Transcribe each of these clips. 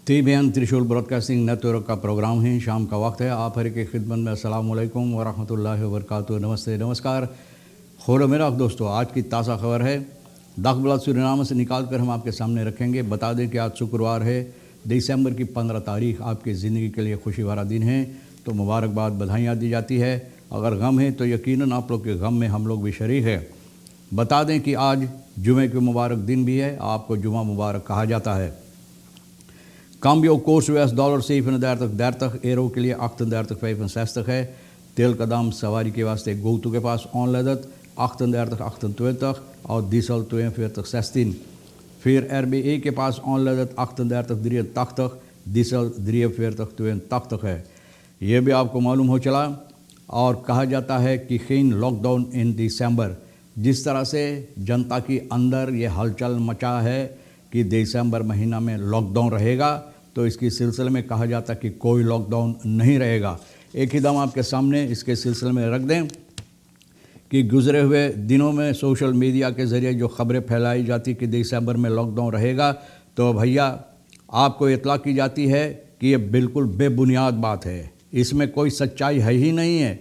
TBN त्रिशूल broadcasting network का programme है। शाम का वक्त है। आप हर की खिदमत में अस्सलाम वालेकुम व रहमतुल्लाहि व बरकातुहू। नमस्ते, नमस्कार, खोलो मेरा दोस्तों। आज की ताज़ा खबर है दाखबला सूरीनाम से निकाल कर हम आपके सामने रखेंगे। बता दें कि आज शुक्रवार है, दिसंबर की 15 तारीख आपकी ज़िंदगी के लिए खुशी भरा दिन है, तो मुबारकबाद, बधाइयाँ दी जाती है। अगर गम है तो यकीनन आप लोग के गम में हम लोग भी शरीक हैं। बता दें कि आज जुमे के मुबारक दिन भी है, आपको जुमा मुबारक कहा जाता है। Cambio koers $7 37 euro के लिए 38,65 है। तेल का दाम सवारी के वास्ते गोतू के पास ऑनलदत 38,28 और डीजल 42,16। फिर RBA के पास ऑनलदत 38,83, डीजल 43,82 है। ये भी आपको मालूम हो चला। और कहा जाता है कि geen लॉकडाउन इन दिसंबर। जिस तरह से जनता की अंदर ये हलचल मचा है कि दिसंबर महीना में लॉकडाउन रहेगा, तो इसकी सिलसिले में कहा जाता कि कोई लॉकडाउन नहीं रहेगा। एक ही दम आपके सामने इसके सिलसिले में रख दें कि गुज़रे हुए दिनों में सोशल मीडिया के ज़रिए जो ख़बरें फैलाई जाती कि दिसंबर में लॉकडाउन रहेगा, तो भैया आपको इतला की जाती है कि ये बिल्कुल बेबुनियाद बात है। इसमें कोई सच्चाई है ही नहीं है।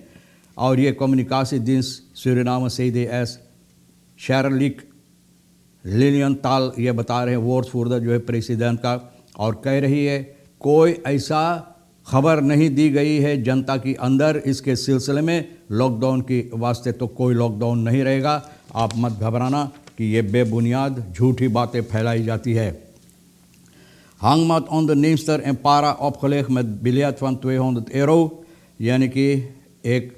और ये कम्युनिकासी दिन्स सूरीनाम सीधे एस शैरलिक लिलियनताल ये बता रहे हैं, वोर्ड फूर्दर जो है प्रेसिडेंट का, और कह रही है कोई ऐसा खबर नहीं दी गई है जनता की अंदर इसके सिलसिले में लॉकडाउन की वास्ते, तो कोई लॉकडाउन नहीं रहेगा। आप मत घबराना कि ये बेबुनियाद झूठी बातें फैलाई जाती है। Hangmat onderneemster en para opgelegd met biljet van €200, यानी कि एक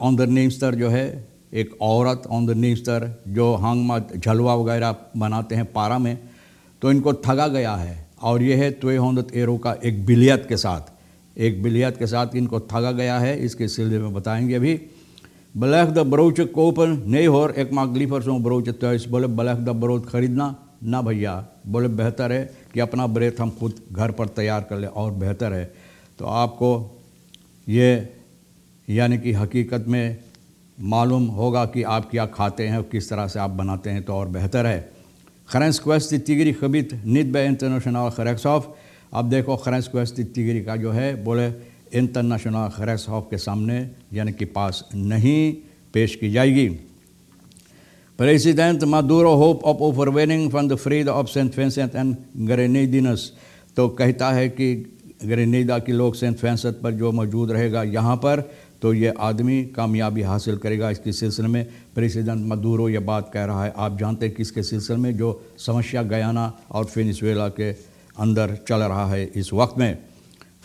onderneemster जो है, एक औरत onderneemster जो हांगमत झलवा वगैरह बनाते हैं पारा में, तो इनको ठगा गया है। और यह है €200 का एक बिलियत के साथ इनको ठगा गया है। इसके सिलसिले में बताएंगे अभी। beleg de broodje kopen, nee hoor, ik maak liever zo'n broodje thuis। बोले beleg de brood खरीदना ना भैया, बोले बेहतर है कि अपना ब्रेड हम खुद घर पर तैयार कर ले और बेहतर है। तो आपको ये यानी कि हकीकत में मालूम होगा कि आप क्या खाते हैं और किस तरह से आप बनाते हैं, तो और बेहतर है। Grenskwestie Tigri gebied niet bij internationaal gerechtshof। अब देखो ग्रेंसक्वेस्टी तिगरी का जो है बोले इंटरनेशनल gerechtshof के सामने यानी कि पास नहीं पेश की जाएगी। President Maduro hoop op overwinning van de vrede op St. Vincent en Grenadines। तो कहता है कि ग्रेनेडा के लोग सेंट विंसेंट पर जो मौजूद रहेगा यहाँ पर, तो ये आदमी कामयाबी हासिल करेगा। इसके सिलसिले में प्रेसिडेंट मदुरो ये बात कह रहा है। आप जानते हैं कि इसके सिलसिले में जो समस्या गयाना और वेनेजुएला के अंदर चल रहा है इस वक्त में।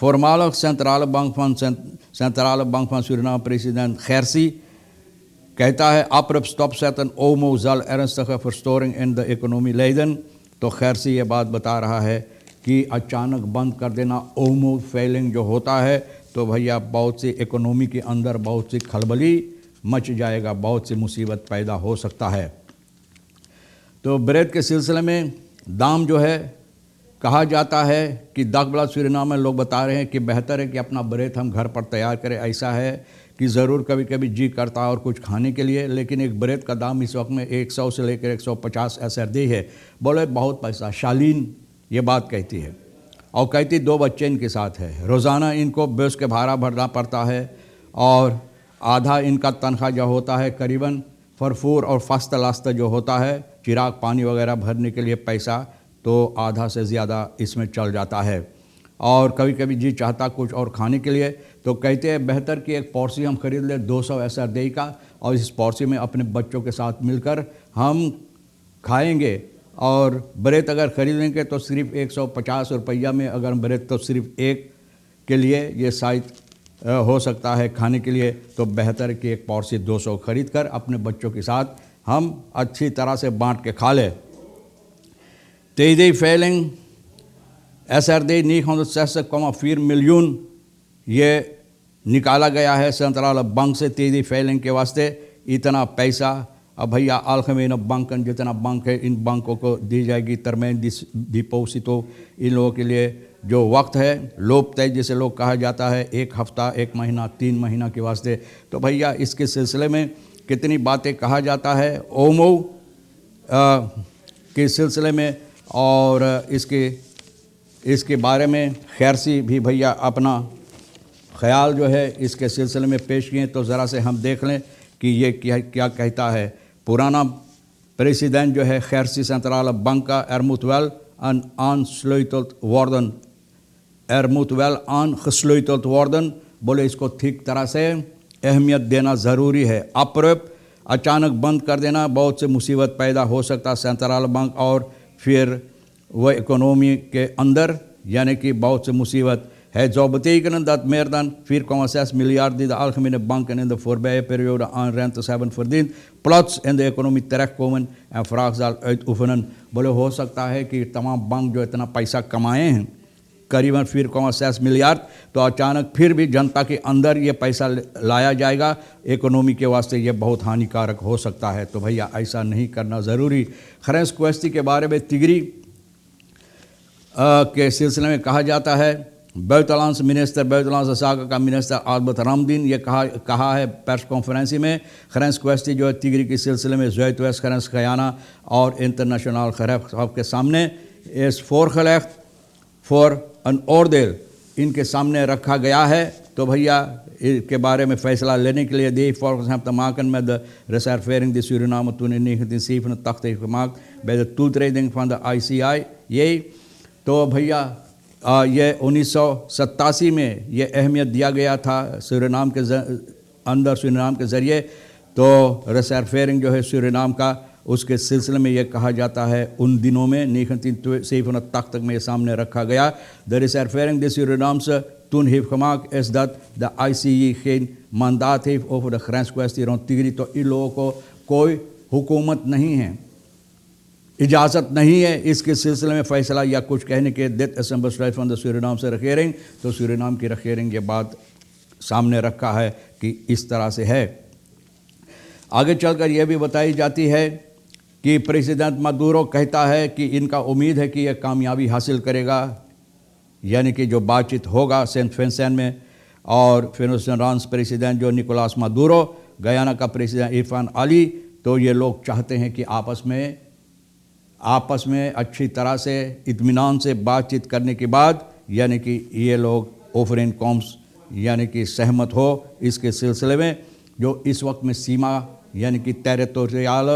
Voormalig centrale bank van Suriname president Gersi कहता है abrupt stopzetten OMO zal ernstige verstoring in de economie leiden। तो खैरसी ये बात बता रहा है कि अचानक बंद कर देना ओमो फेलिंग जो होता है, तो भैया बहुत सी इकोनॉमी के अंदर बहुत सी खलबली मच जाएगा, बहुत सी मुसीबत पैदा हो सकता है। तो ब्रेड के सिलसिले में दाम जो है कहा जाता है कि दाखबला सूरीनाम में लोग बता रहे हैं कि बेहतर है कि अपना ब्रेड हम घर पर तैयार करें। ऐसा है कि ज़रूर कभी कभी जी करता है और कुछ खाने के लिए, लेकिन एक ब्रेड का दाम इस वक्त में 100 से लेकर 150 SRD है। बोले बहुत पैसा। शालीन ये बात कहती है और कहती 2 बच्चे इनके साथ है, रोज़ाना इनको बस के भाड़ा भरना पड़ता है और आधा इनका तनख्वाह जो होता है करीबन फरफूर और फास्ता जो होता है चिराग पानी वगैरह भरने के लिए पैसा, तो आधा से ज़्यादा इसमें चल जाता है। और कभी कभी जी चाहता कुछ और खाने के लिए, तो कहते हैं बेहतर कि एक पॉर्सी हम खरीद लें 200 SRD का, और इस पॉर्सी में अपने बच्चों के साथ मिलकर हम खाएंगे। और ब्रेड अगर खरीदेंगे तो सिर्फ 150 रुपया में, अगर ब्रेड तो सिर्फ एक के लिए ये शायद हो सकता है खाने के लिए, तो बेहतर कि एक पॉर्सी 200 खरीद कर अपने बच्चों के साथ हम अच्छी तरह से बांट के खा लें। TD veiling SRD 960,4 miljoen ये निकाला गया है सेंट्रल बैंक से TD veiling के वास्ते इतना पैसा। अब भैया अलगमेन बैंकन जितना बैंक है इन बैंकों को दी जाएगी तरमीन डिपोसिटो। इन लोगों के लिए जो वक्त है लोप तय जिसे लोग कहा जाता है, 1 हफ्ता 1 महीना 3 महीना के वास्ते। तो भैया इसके सिलसिले में कितनी बातें कहा जाता है ओमो के सिलसिले में और इसके इसके बारे में खैरसी भी भैया अपना ख्याल जो है इसके सिलसिले में पेश किए, तो ज़रा से हम देख लें कि ये क्या क्या कहता है। पुराना प्रेसिडेंट जो है खैरसी सेंट्रल बैंक का एरमुतवेल आनस्लुइटल्ट वार्डन, एरमुतवेल आनस्लुइटल्ट वार्डन, बोले इसको ठीक तरह से अहमियत देना ज़रूरी है। अप्रप अचानक बंद कर देना बहुत से मुसीबत पैदा हो सकता सेंट्रल बैंक और फिर वह इकोनॉमी के अंदर, यानी कि बहुत से मुसीबत. Het zou betekenen dat meer dan 4,6 miljard die de algemene banken in de voorbije periode aan rentes hebben verdiend, plots in de economie terechtkomen en vraag zal uitoefenen. बोले हो सकता है कि तमाम बैंक जो इतना पैसा कमाए हैं करीबन 4,6 मिलियार्ड, तो अचानक फिर भी जनता के अंदर ये पैसा लाया जाएगा, इकोनॉमी के वास्ते ये बहुत हानिकारक हो सकता है. तो भैया ऐसा नहीं करना ज़रूरी. खरेंस क्वेस्टी के बारे में तिगरी के सिलसिले में कहा जाता है, buitenlandse minister, buitenlandse zaken का मिनिस्टर आलबर्ट रामदीन ये कहा है प्रेस कॉन्फ्रेंस में, ग्रेंस क्वेस्टी जो है तिगरी के सिलसिले में zuidwest ग्रेंस गयाना और इंटरनेशनल gerechtshof के सामने इस voorgelegd फॉर एन ओर्डेल इनके सामने रखा गया है. तो भैया इसके बारे में फ़ैसला लेने के लिए die volgens hem te maken met de reservering die Suriname toen in 1987 heeft gemaakt bij de toetreding van de ICI. तो भैया ये 1987 में ये अहमियत दिया गया था सूरीनाम के अंदर, सूरीनाम के ज़रिए. तो रिजर्वेरिंग जो है सूरीनाम का, उसके सिलसिले में ये कहा जाता है उन दिनों में 1987 में ये सामने रखा गया. द रिजर्वेरिंग de Surinaamse toen heeft gemaakt is dat de ICI geen mandaat heeft over de grenskwestie rond Tigray. तो इन लोगों को कोई हुकूमत नहीं है, इजाज़त नहीं है इसके सिलसिले में फ़ैसला या कुछ कहने के. dit is een besluit van de Surinaamse regering. तो सूरीनाम की regering ये बात सामने रखा है कि इस तरह से है. आगे चलकर यह भी बताई जाती है कि प्रेसिडेंट मदुरो कहता है कि इनका उम्मीद है कि यह कामयाबी हासिल करेगा, यानी कि जो बातचीत होगा सेंट विंसेंट में. और वेनेजुएलान प्रेसिडेंट जो निकोलास मदुरो, गयाना का प्रेसिडेंट इरफान अली, तो ये लोग चाहते हैं कि आपस में अच्छी तरह से इत्मीनान से बातचीत करने के बाद, यानी कि ये लोग ओफरेन कॉम्स यानी कि सहमत हो इसके सिलसिले में. जो इस वक्त में सीमा यानी कि टेरिटोरियल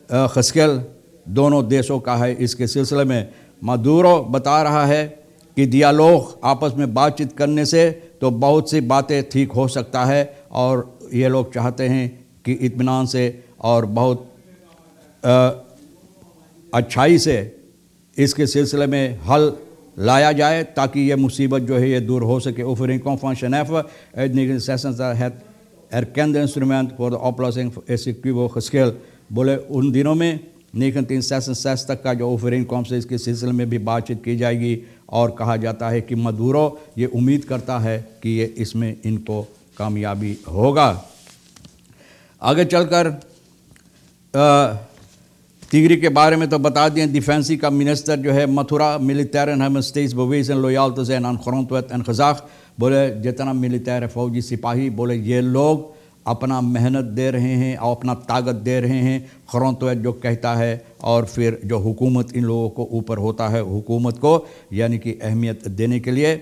खस्केल दोनों देशों का है, इसके सिलसिले में मदुरो बता रहा है कि डियालोग आपस में बातचीत करने से तो बहुत सी बातें ठीक हो सकता है, और ये लोग चाहते हैं कि इत्मीनान से और बहुत अच्छाई से इसके सिलसिले में हल लाया जाए ताकि ये मुसीबत जो है ये दूर हो सके. Overeenkomst van Genève uit 1966 het erkende instrument voor de oplossing is Cuba geschil. बोले उन दिनों में 1966 का जो ओवरइनकॉम्स है इसके सिलसिले में भी बातचीत की जाएगी. और कहा जाता है कि मदुरो ये उम्मीद करता है कि ये इसमें इनको कामयाबी होगा. आगे चलकर तिगरी के बारे में तो बता दें, डिफेंसी का मिनिस्टर जो है Mathura, militairen hebben steeds bewezen loyaal te zijn aan grondwet en gezag. बोले जितना मिलिटायर फौजी सिपाही, बोले ये लोग अपना मेहनत दे रहे हैं और अपना ताकत दे रहे हैं ग्रॉन्टवेट जो कहता है, और फिर जो हुकूमत इन लोगों को ऊपर होता है, हुकूमत को यानी कि अहमियत देने के लिए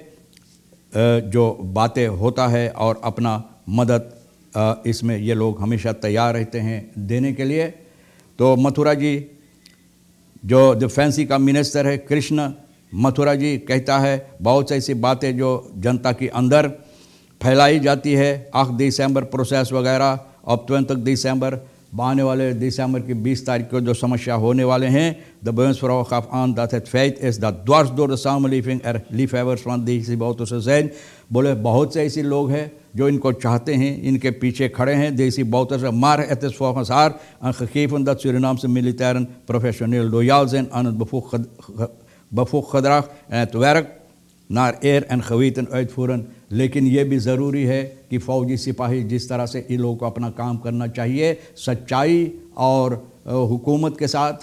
जो बातें होता है और अपना मदद इसमें ये लोग हमेशा तैयार रहते हैं देने के लिए. तो मथुरा जी जो डिफेंसी का मिनिस्टर है कृष्ण मथुरा जी कहता है बहुत सी ऐसी बातें जो जनता के अंदर फैलाई जाती है, 8 दिसंबर प्रोसेस वगैरह, अब 20 दिसंबर आने वाले दिसंबर की 20 तारीख को जो समस्या होने वाले हैं. De bewindsvrouw gaf aan dat het feit is dat dwars door de samenleving liefhebbers van deze bouwtussen zijn. बोले बहुत से ऐसे लोग हैं जो इनको चाहते हैं, इनके पीछे खड़े हैं देसी bouwtussen, maar het is volgens haar een gegeven dat Surinaamse militairen professioneel loyaal zijn aan het bevoegd gedrag en het werk naar eer en geweten uitvoeren. लेकिन ये भी ज़रूरी है कि फ़ौजी सिपाही जिस तरह से इन लोगों को अपना काम करना चाहिए सच्चाई और हुकूमत के साथ,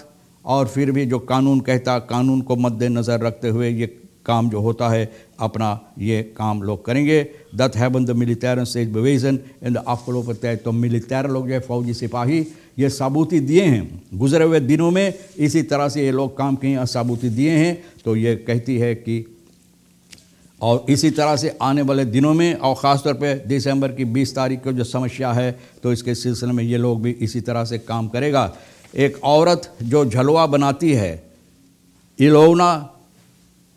और फिर भी जो कानून कहता, कानून को मद्देनज़र रखते हुए ये काम जो होता है अपना ये काम लोग करेंगे। Dat hebben de militairen steeds bewezen in de afgelopen tijd। तो मिलिटायर लोग जो है फौजी सिपाही ये साबूती दिए हैं, गुजरे हुए दिनों में इसी तरह से ये लोग काम किए, साबूती दिए हैं। तो ये कहती है कि और इसी तरह से आने वाले दिनों में और ख़ास तौर पे दिसंबर की 20 तारीख को जो समस्या है तो इसके सिलसिले में ये लोग भी इसी तरह से काम करेगा। एक औरत जो झलवा बनाती है, इलोना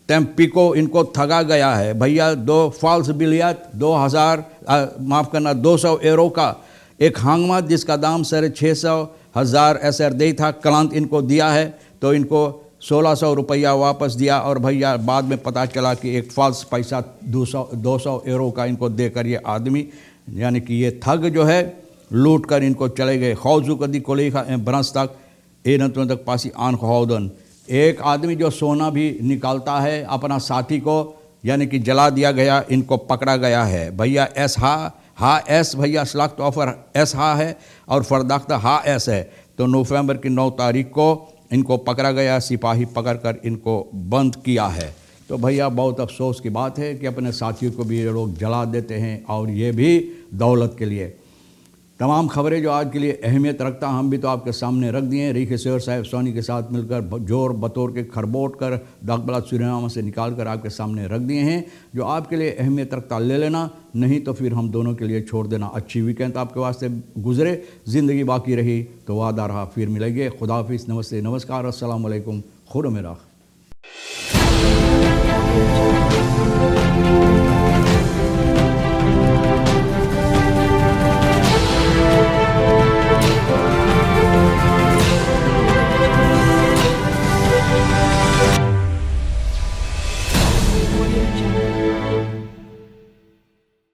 टेम्पिको, इनको ठगा गया है भैया। 2 फॉल्स बिलियत 200 यूरो का एक हांगमा जिसका दाम 600,000 एसर दे था, क्लांत इनको दिया है तो इनको 1600 रुपया वापस दिया। और भैया बाद में पता चला कि एक फॉल्स पैसा 200 यूरो का इनको देकर ये आदमी यानी कि ये ठग जो है लूट कर इनको चले गए। खौजू कदी कोलेखा ब्रंस तक तक पासी आन खौदन। एक आदमी जो सोना भी निकालता है अपना साथी को यानी कि जला दिया गया, इनको पकड़ा गया है भैया। एस हा एस भैया स्लख्त ऑफर एस हा है और फरदाख्ता हा एस है। तो नवंबर की 9 तारीख को इनको पकड़ा गया, सिपाही पकड़कर इनको बंद किया है। तो भैया बहुत अफसोस की बात है कि अपने साथियों को भी ये लोग जला देते हैं और ये भी दौलत के लिए। तमाम खबरें जो आज के लिए अहमियत रखता हम भी तो आपके सामने रख दिए हैं। रीखे शेर साहब सोनी के साथ मिलकर जोर बतौर के खरबोट कर दागबला सूर्यनामा से निकाल कर आपके सामने रख दिए हैं। जो आपके लिए अहमियत रखता ले लेना, नहीं तो फिर हम दोनों के लिए छोड़ देना। अच्छी वीकेंड आपके वास्ते गुजरे, ज़िंदगी बाकी रही तो वादा रहा फिर मिलेंगे। खुदा हाफिज़, नमस्ते, नमस्कार, अस्सलाम वालेकुम, खुदा मेरा।